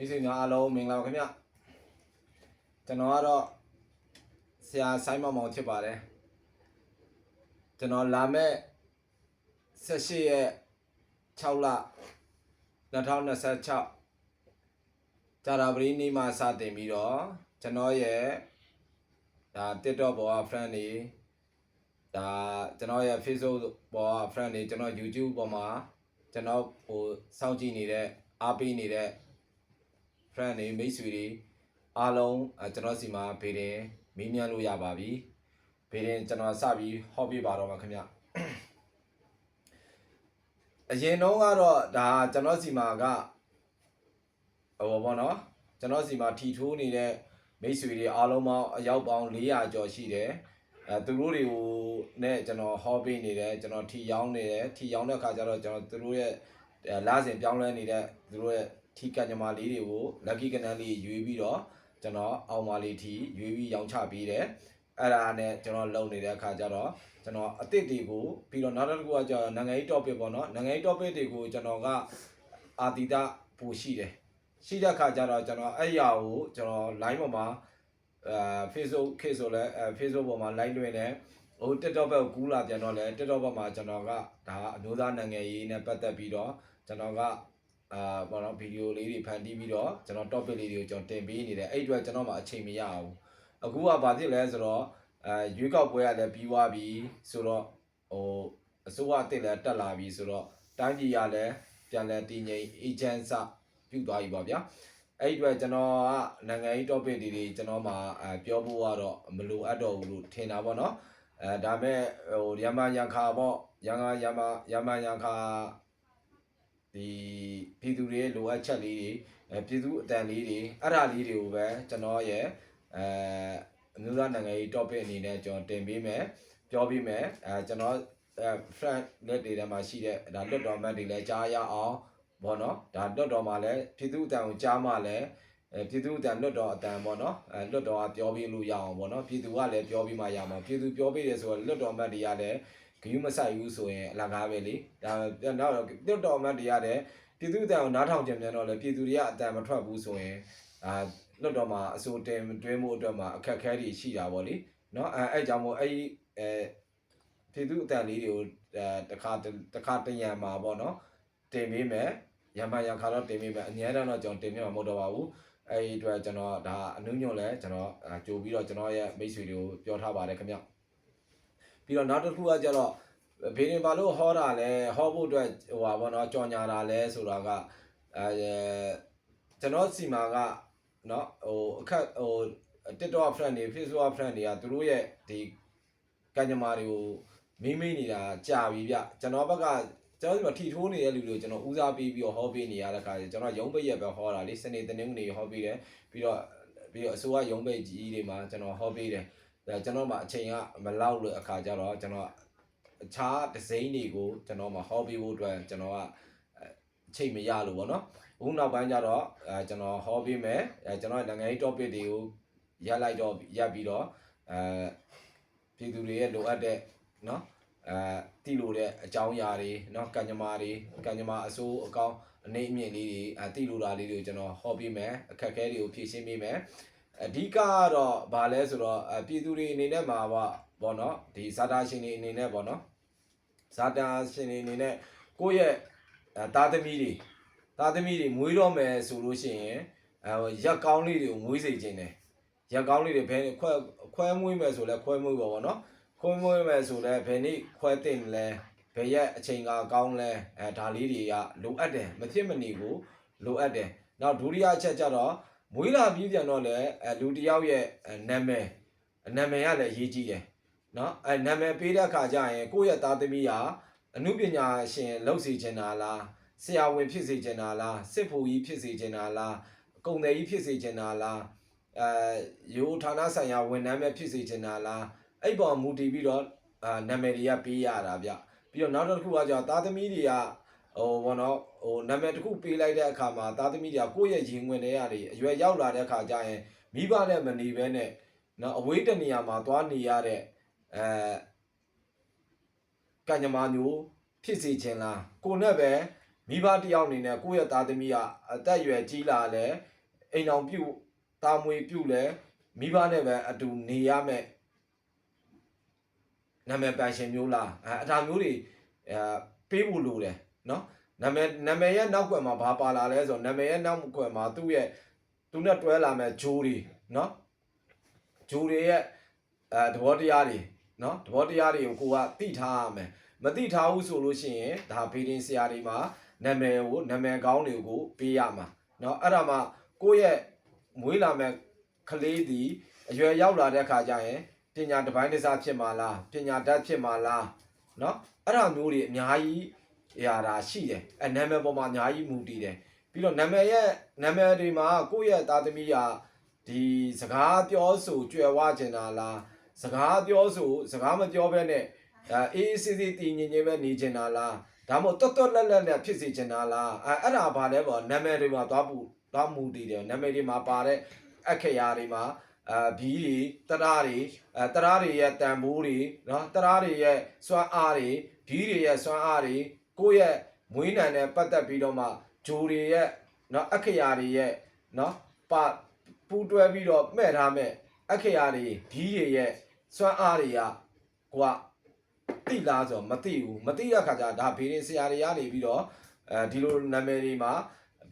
မိတ်ဆွေများအားလုံးမင်္ဂလာပါခင်ဗျကျွန်တော်ကတော့ဆရာဆိုင်းမောင်ဖြစ်ပါတယ်ကျွန်တော်လာမဲ့18ရက်6လ2026ကြာတာပရိနေ့မှာစတင်ပြီးတော့ကျွန်တော်ရဲ့ဒါ TikTok ပေါ်က friend တွေဒါကျွန်တော်ရဲ့ Facebook ပေါ်က friend တွေကျွန်တော် YouTube ပေါ်မှာကျွန်တော်ဟိုစောင့်ကြည့်နေတဲ့အားပေးနေတဲ့ friend တွေမိတ်ဆွေတွေအားလုံးကျွန်တော်စီမှာဗေဒင်မေးမြန်းလို့ရပါပြီဗေဒင်ကျွန်တော်စပြီးဟောပြပါတော့မှာခင်ဗျအရင်တော့ကတော့ဒါကျွန်တော်စီမှာကဟိုဘောနော်ကျွန်တော်စီမှာထီထိုးနေတဲ့မိတ်ဆွေတွေအားလုံးပေါင်းအယောက်ပေါင်း400ကျော်ရှိတယ်သူတို့တွေကိုနဲ့ကျွန်တော်ဟောပေးနေတယ်ကျွန်တော်ထီရောင်းနေတယ်ထီရောင်းတဲ့အခါကျတော့ကျွန်တော်သူတို့ရဲ့လာစဉ်ပြောင်းလဲနေတဲ့သူတို့ရဲ့ထီကညမာလေးတွေကို lucky ကနန်းလေးရွေးပြီးတော့ကျွန်တော်အောင်မာလေးထီရွေးပြီးရောင်းချပေးတယ်အဲ့ဒါနဲ့ကျွန်တော်လုံနေတဲ့အခါကျတော့ကျွန်တော်အသစ်တွေကိုပြီးတော့နောက်တစ်ခုကကျတော့နိုင်ငံရေး topic ပေါ့နော်နိုင်ငံရေး topic တွေကိုကျွန်တော်ကအာတိတပူရှိတယ်ရှိတဲ့အခါကျတော့ကျွန်တော်အဲ့ရကိုကျွန်တော် line ပေါ်မှာFacebook ခေတ်ဆိုလဲFacebook ပေါ်မှာ line လွှင့်တယ်ဟို TikTok ဘက်ကိုကူးလာပြန်တော့လဲ TikTok ဘက်မှာကျွန်တော်ကဒါအမျိုးသားနိုင်ငံရေးနဲ့ပတ်သက်ပြီးတော့ကျွန်တော်ကဘောနော်ဗီဒီယိုလေးတွေဖန်တီးပြီးတော့ကျွန်တော် topic လေးတွေကိုကျွန်တော်တင်ပေးနေတယ်အဲ့အတွက်ကျွန်တော်မှအချိန်မရဘူးအခုကဘာဖြစ်လဲဆိုတော့ရွေးကောက်ပွဲကလည်းပြီးသွားပြီဆိုတော့ဟိုအစိုးရအစ်စ်လည်းတက်လာပြီဆိုတော့တိုင်းပြည်ကလည်းပြန်လည်တည်ငြိမ် agent ပြုတ်သွားပြီပေါ့ဗျာအဲ့အတွက်ကျွန်တော်ကနိုင်ငံရေး topic တွေကျွန်တော်မှပြောဖို့ကတော့မလိုအပ်တော့ဘူးလို့ထင်တာပေါ့နော်ဒါမဲ့ဟိုရမန်ရန်ခါပေါ့ရန်မန်ရန်ခါဒီပြည်သူတွေလိုအပ်ချက်လေးတွေပြည်သူအတန်လေးတွေအဲ့ဒါလေးတွေကိုပဲကျွန်တော်ရဲ့အမျိုးသားနိုင်ငံရေး topic အနေနဲ့ကျွန်တော်တင်ပေးမယ်ပြောပေးမယ်ကျွန်တော်friend လက်တွေထဲမှာရှိတဲ့ဒါလွတ်တော်မှတ်တွေလည်းကြားရအောင်ဘောနော်ဒါလွတ်တော်မှာလည်းပြည်သူအတန်ကိုကြားမှလည်းပြည်သူအတန်လွတ်တော်အတန်ပေါ့နော်လွတ်တော်ကပြောပေးလို့ရအောင်ပေါ့နော်ပြည်သူကလည်းပြောပြီးမှရမှာပြည်သူပြောပေးတယ်ဆိုတော့လွတ်တော်မှတ်တွေကလည်းဂယုမဆိုင်ဘူးဆိုရင်အလကားပဲလေဒါနောက်လွတ်တော်မှတ်တွေကလည်းပြည်သူအတန်ကိုနားထောင်ကြပြန်တော့လေပြည်သူတွေကအတန်မထွက်ဘူးဆိုရင်လွတ်တော်မှာအစိုးတင်တွင်းမှုအတွက်မှာအခက်အခဲတွေရှိတာပေါ့လေနော်အဲ့ကြောင့်မို့အဲ့ပြည်သူအတန်လေးတွေကိုတခါတရံမှာပေါ့နော်တင်ပေးမယ်ရမန်ရခါတော့တင်ပေးမယ်အများအားတော့ကျွန်တော်တင်ပြမှာမဟုတ်တော့ပါဘူးအဲ့ဒီအတွက်ကျွန်တော်ဒါအနုညွန့်လဲကျွန်တော်ကြိုပြီးတော့ကျွန်တော်ရဲ့မိတ်ဆွေတွေကိုပြောထားပါတယ်ခင်ဗျပြီးတော့နောက်တစ်ခုကကျတော့ဘေးရင်ဘာလို့ဟောတာလဲဟောဖို့အတွက်ဟိုပါဘောနော်ကြော်ညာတာလဲဆိုတာကကျွန်တော်စီမာကနော်ဟိုအခက်ဟို TikTok friend တွေ Facebook friend တွေကသူတို့ရဲ့ဒီကညမာတွေကိုမေးနေတာကြာပြီဗျကျွန်တော်ဘက်ကကျွန်တော်ဒီမှာထီထိုးနေတဲ့လူတွေကိုကျွန်တော်ဦးစားပေးပြီးတော့ဟောပေးနေရတဲ့ခါကျကျွန်တော်ရုံးပိတ်ရက်ပဲဟောတာလေစနေတနင်္ဂနွေဟောပေးတယ်ပြီးတော့အစိုးရရုံးပိတ်ကြီးတွေမှာကျွန်တော်ဟောပေးတယ်ကျွန်တော်မှအချိန်ကမလောက်လို့အခါကျတော့ကျွန်တော်အခြားဒီဇိုင်းတွေကိုကျွန်တော်မှဟောပေးဖို့အတွက်ကျွန်တော်ကအချိန်မရလို့ပေါ့နော်အခုနောက်ပိုင်းကျတော့ကျွန်တော်ဟောပေးမယ်ကျွန်တော်နိုင်ငံရေး topic တွေကိုရက်လိုက်တော့ရက်ပြီးတော့ပြည်သူတွေရဲ့လိုအပ်တဲ့နော်တိလို့တဲ့အကြောင်းအရာတွေเนาะကံကြမ္မာအစိုးအကောင်းအနေအမြင့်လေးတွေတိလို့တာလေးတွေကိုကျွန်တော်ဟောပေးမယ်အခက်အခဲတွေကိုဖြေရှင်းပေးမယ်အဓိကကတော့ဗာလဲဆိုတော့ပြည်သူတွေအနေနဲ့မှာပေါ့နော်ဒီဇာတာရှင်တွေအနေနဲ့ပေါ့နော်ဇာတာရှင်တွေအနေနဲ့ကိုယ့်ရဲ့သားသမီးတွေမွေးတော့မယ်ဆိုလို့ရှိရင်ရက်ကောင်းလေးတွေကိုမွေးစေခြင်းတယ်ရက်ကောင်းလေးတွေဘယ်ခွဲမွေးမယ်ဆိုလဲခွဲမွေးပေါ့နော်ခွဲမွေးမယ်ဆိုလဲဘယ်နေ့ခွဲတင်လဲဘယ်ရက်အချိန်ကကောင်းလဲဒါလေးတွေကလိုအပ်တယ်မဖြစ်မနေကိုလိုအပ်တယ်နောက်ဒုတိယအချက်ကျတော့မွေးလာပြီးပြန်တော့လဲလူတယောက်ရဲ့နာမည်ကလည်းအရေးကြီးတယ်နော်နာမည်ပေးတဲ့အခါကျရင်ကိုယ့်ရဲ့သားသမီးကအမှုပညာရှင်လုပ်စေချင်တာလားဆရာဝန်ဖြစ်စေချင်တာလားစစ်ဖို့ကြီးဖြစ်စေချင်တာလားကုန်သည်ကြီးဖြစ်စေချင်တာလားရိုးဌာနဆိုင်ရာဝန်ထမ်းပဲဖြစ်စေချင်တာလားအဲ့ပေါ်မူတည်ပြီးတော့နာမည်တွေကပေးရတာဗျပြီးတော့နောက်တစ်ခုကကြာသားသမီးတွေကဟိုဘောနော်ဟိုနာမည်တစ်ခုပေးလိုက်တဲ့အခါမှာသားသမီးတွေကကိုယ့်ရဲ့ရင်ဝင်တွေရတယ်အရွယ်ရောက်လာတဲ့အခါကျရင်မိဘနဲ့မနေဘဲနဲ့နော်အဝေးတနေရာမှာသွားနေရတဲ့ကံကြမ္မာမျိုးဖြစ်စေချင်လားကိုနဲ့ပဲ မိဘတယောက်အနေနဲ့ကိုယ့်ရဲ့သားသမီးကအသက်အရွယ်ကြီးလာလဲအိမ်အောင်ပြုတာမွေပြုလဲမိဘနဲ့ပဲအတူနေရမယ်နာမည်ပန်ရှင်မျိုးလားအထာမျိုးတွေပေးဖို့လိုတယ်နော်နာမည်ရဲ့နောက်ွယ်မှာဘာပါလာလဲဆိုတော့နာမည်ရဲ့နောက်ွယ်မှာသူနဲ့တွဲလာမဲ့ဂျိုးတွေနော်ဂျိုးတွေရဲ့သဘောတရားတွေနော်သဘောတရားတွေကိုကိုကသိထားရမယ်မသိထားဘူးဆိုလို့ရှိရင်ဒါဘေးဒင်းဆရာတွေမှာနာမည်ကောင်းတွေကိုပေးရမှာเนาะအဲ့ဒါမှကိုယ့်ရဲ့မွေးလာမဲ့ကလေးဒီအရွယ်ရောက်လာတဲ့ခါကျရင်ပညာတစ်ပိုင်းတစ်စားဖြစ်မှာလားပညာတတ်ဖြစ်မှာလားเนาะအဲ့ဒါမျိုးတွေအများကြီးရတာရှိတယ်နာမည်ပေါ်မှာအများကြီးမူတည်တယ်ပြီးတော့နာမည်တွေမှာကိုယ့်ရဲ့သားသမီးကဒီစကားပြောဆိုကြွယ်ဝကျင်တာလားစကားပြောဆိုစကားမပြောဘဲနဲ့အေးစစ်စစ်တည်ငြိမ်ငြိမ်ပဲနေကျင်တာလားဒါမှမဟုတ်တွတ်လက်နဲ့ဖြစ်စေချင်တာလားအဲ့ဒါဘာလဲပေါ့နာမည်တွေမှာသွားမူတည်တယ်နာမည်တွေမှာပါတဲ့အခရာတွေမှာဘီးတွေတရားတွေရဲ့တန်ဖိုးတွေနော်တရားတွေရဲ့စွမ်းအားတွေဘီးတွေရဲ့စွမ်းအားတွေကိုယ့်ရဲ့မွေးနံနဲ့ပတ်သက်ပြီးတော့မှဂျိုတွေရဲ့နော်အခရာတွေရဲ့နော်ပူတွဲပြီးတော့မှဲ့ထားမဲ့အခရာတွေဘီးတွေရဲ့စွမ်းအားတွေကကိုကတိလားဆိုတော့မသိဘူးမသိတဲ့ခါကျဒါဘေးရင်ဆရာတွေကနေပြီးတော့ဒီလိုနာမည်တွေမှာ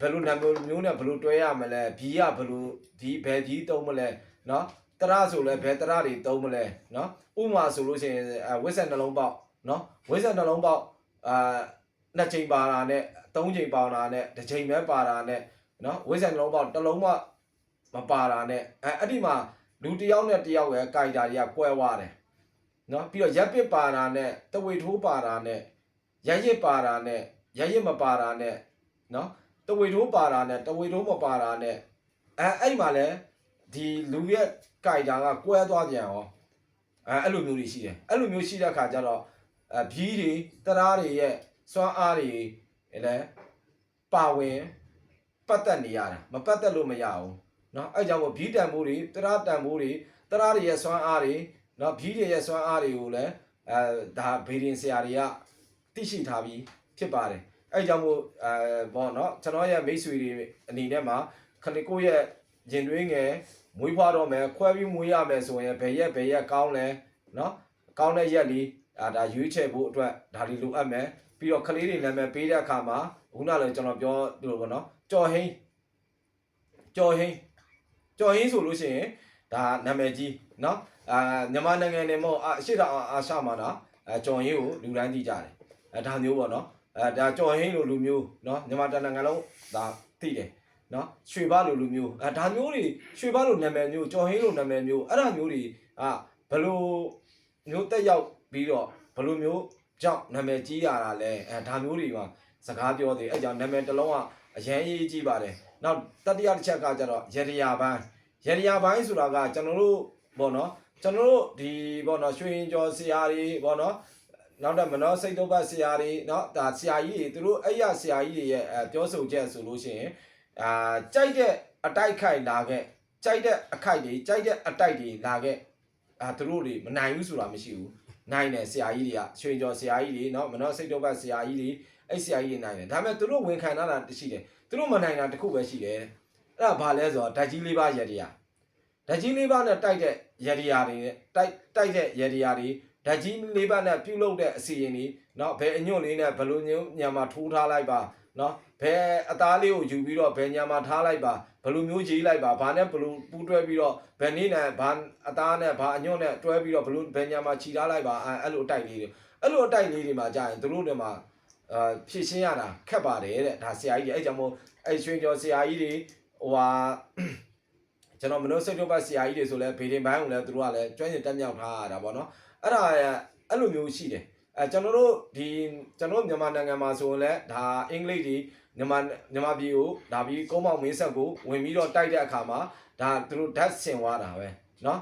ဘယ်လိုနာမည်မျိုးနဲ့ဘယ်လိုတွဲရမလဲဘီးကဘယ်လိုဒီဘယ်ကြီးတုံးမလဲနော်တရဆိုလဲဘယ်တရတွေတုံးမလဲနော်ဥမာဆိုလို့ရှိရင်ဝစ်ဆက်နှလုံးပေါက်နော်ဝစ်ဆက်နှလုံးပေါက်နှစ်ချိန်ပါတာနဲ့သုံးချိန်ပါတာနဲ့တစ်ချိန်ပဲပါတာနဲ့နော်ဝစ်ဆက်နှလုံးပေါက်တစ်လုံးမှမပါတာနဲ့အဲ့ဒီမှာလူတစ်ယောက်နဲ့တစ်ယောက်ရဲ့ကြိုက်တာတွေကကွဲသွားတယ်နော်ပြီးတော့ရက်ပစ်ပါတာနဲ့တဝေထိုးပါတာနဲ့ရက်ရစ်ပါတာနဲ့ရက်ရစ်မပါတာနဲ့နော်တဝေထိုးပါတာနဲ့တဝေထိုးမပါတာနဲ့အဲ့မှာလဲဒီလူရဲ့ကြိုက်တာကကွဲသွားပြန်ရောအဲ့လိုမျိုးတွေရှိတယ်အဲ့လိုမျိုးရှိတဲ့အခါကျတော့ဘီးတွေတရားတွေရဲ့စွမ်းအားတွေလည်းပါဝင်ပတ်သက်နေရတာမပတ်သက်လို့မရဘူးเนาะအဲ့ကြောင့်ဘီးတန်ဖိုးတွေတရားတန်ဖိုးတွေတရားတွေရဲ့စွမ်းအားတွေเนาะဘီးတွေရဲ့စွမ်းအားတွေကိုလည်းဒါဘေးရင်ဆရာတွေကသိရှိထားပြီးဖြစ်ပါတယ်အဲ့ကြောင့်မို့ဘောเนาะကျွန်တော်ရဲ့မိတ်ဆွေတွေအနေနဲ့မှာခဏကိုရဲ့ရင်တွင်းငယ်မွေးဖွားတော့မယ်ခွဲပြီးမွေးရမယ်ဆိုရင်ဘယ်ရက်ကောင်းလဲเนาะကောင်းတဲ့ရက်လေးဒါရွေးချယ်ဖို့အတွက်ဒါတွေလိုအပ်မယ်ပြီးတော့ကလေးတွေနာမည်ပေးတဲ့အခါမှာခုနလည်းကျွန်တော်ပြောလို့ပေါ့เนาะကြော်ဟင်းဆိုလို့ရှိရင်ဒါနာမည်ကြီးเนาะမြန်မာနိုင်ငံနဲ့မို့အရှိတောင်အာရှမှာနော်ကြော်ဟင်းကိုလူတိုင်းသိကြတယ်ဒါမျိုးပေါ့နော်ဒါကြော်ဟင်းလိုလူမျိုးနော်မြန်မာတနိုင်ငံလုံးဒါသိတယ်နော်ရွှေဘာလိုလူမျိုးဒါမျိုးတွေရွှေဘာလိုနာမည်မျိုးကြော်ဟင်းလိုနာမည်မျိုးအဲ့ဒါမျိုးတွေဘယ်လိုမျိုးတက်ရောက်ပြီးတော့ဘယ်လိုမျိုးကြောင့်နာမည်ကြီးရတာလဲဒါမျိုးတွေမှာစကားပြောသေးအဲ့ကြောင့်နာမည်တစ်လုံးကအရန်ရေးကြီးပါတယ်နောက်တတိယတစ်ချက်ကကျတော့ရတရာပိုင်းဆိုတာကကျွန်တော်တို့ပေါ့နော်ကျွန်တော်တို့ဒီပေါ့နော်ရွှေရင်ကျော်ဆရာတွေပေါ့နော်နောက်တော့မနောစိတ်တုပ်ပတ်ဆရာတွေเนาะဒါဆရာကြီးတွေသူတို့အဲ့ရဆရာကြီးတွေရဲ့ပြောဆိုချက်ဆိုလို့ရှိရင်ကြိုက်တဲ့အတိုက်ခိုက်လာခဲ့ကြိုက်တဲ့အခိုက်တွေကြိုက်တဲ့အတိုက်တွေလာခဲ့သူတို့တွေမနိုင်ဘူးဆိုတာမရှိဘူးနိုင်တယ်ဆရာကြီးတွေကရွှေကျော်ဆရာကြီးတွေเนาะမနောစိတ်တုပ်ပတ်ဆရာကြီးတွေအဲ့ဆရာကြီးတွေနိုင်တယ်ဒါပေမဲ့သူတို့ဝန်ခံတာတရှိတယ်သူတို့မနိုင်တာတခုပဲရှိတယ်အဲ့ဒါဘာလဲဆိုတော့ဓာတ်ကြီးလေးပါးရတရားဓာတ်ကြီးလေးပါးနဲ့တိုက်တဲ့ရတရားတွေနဲ့တိုက်တဲ့ရတရားတွေဓာတ်ကြီးလေးပါးနဲ့ပြုတ်လုပ်တဲ့အစီရင်တွေเนาะဘယ်အညွန့်လေးနဲ့ဘယ်လိုညမှာထိုးထားလိုက်ပါเนาะဘယ်အသားလေးကိုယူပြီးတော့ဘယ်ညမှာထားလိုက်ပါဘယ်လိုမျိုးရေးလိုက်ပါဘာနဲ့ဘယ်လိုပူးတွဲပြီးတော့ဘယ်နည်းနဲ့ဘာအသားနဲ့ဘာအညွန့်နဲ့တွဲပြီးတော့ဘယ်ညမှာခြိထားလိုက်ပါအဲ့လိုအတိုက်လေးတွေမှာကြာရင်သူတို့တွေမှာဖြည့်ရှင်းရတာခက်ပါတယ်တဲ့ဒါဆရာကြီးတွေအဲ့ကြောင့်မို့အဲ့ရွှေကျော်ဆရာကြီးတွေကျွန်တော်မလို့စိတ်ထုတ်ပတ်ဆရာကြီးတွေဆိုလဲဘေဒင်ပိုင်းကိုလည်းသူတို့ကလည်းကျွမ်းကျင်တက်မြောက်ထားရတာပေါ့နော်အဲ့ဒါအဲ့လိုမျိုးရှိတယ်ကျွန်တော်တို့မြန်မာနိုင်ငံမှာဆိုရင်လည်းဒါအင်္ဂလိပ်တွေမြန်မာပြည်ကိုဒါပြီးကုန်းပေါက်မင်းဆက်ကိုဝင်ပြီးတော့တိုက်တဲ့အခါမှာဒါသူတို့ဓာတ်ဆင်သွားတာပဲเนาะ